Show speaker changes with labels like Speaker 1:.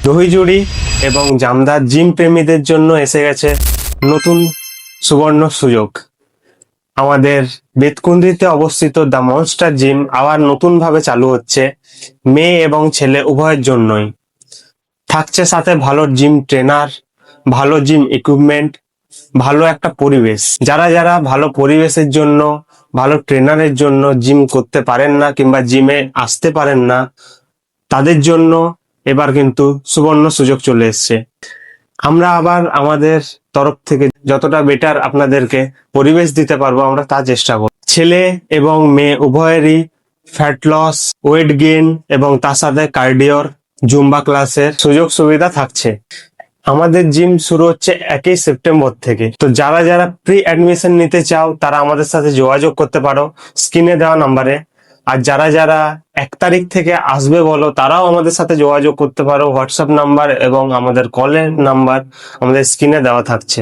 Speaker 1: দহিজুড়ি এবং জামদার জিম প্রেমীদের জন্য এসে গেছে নতুন সুবর্ণ সুযোগ। আমাদের বেতকুন্দিতে অবস্থিত দ্য মনস্টার জিম আবার নতুন ভাবে চালু হচ্ছে, মেয়ে এবং ছেলে উভয়ের জন্যই। থাকছে সাথে ভালো জিম ট্রেনার, ভালো জিম ইকুইপমেন্ট, ভালো একটা পরিবেশ। যারা যারা ভালো পরিবেশের জন্য, ভালো ট্রেনারের জন্য জিম করতে পারেন না কিংবা জিমে আসতে পারেন না, তাদের জন্য এবার কিন্তু সুবর্ণ সুযোগ চলে এসছে। আমরা আবার আমাদের তরফ থেকে যতটা বেটার আপনাদেরকে পরিবেশ দিতে পারবো আমরা তা চেষ্টা করব। ছেলে এবং মেয়ে উভয়েরই ফ্যাট লস, ওয়েট গেইন এবং তার সাথে কার্ডিওর জুম্বা ক্লাসের সুযোগ সুবিধা থাকছে। আমাদের জিম শুরু হচ্ছে 1 সেপ্টেম্বর থেকে। তো যারা যারা প্রি অ্যাডমিশন নিতে চাও তারা আমাদের সাথে যোগাযোগ করতে পারো স্ক্রিনে দেওয়া নাম্বারে। আর যারা যারা 1 তারিখ থেকে আসবে বলো তারাও আমাদের সাথে যোগাযোগ করতে পারো। হোয়াটসঅ্যাপ নাম্বার এবং আমাদের কলের নাম্বার আমাদের স্ক্রিনে দেওয়া থাকছে।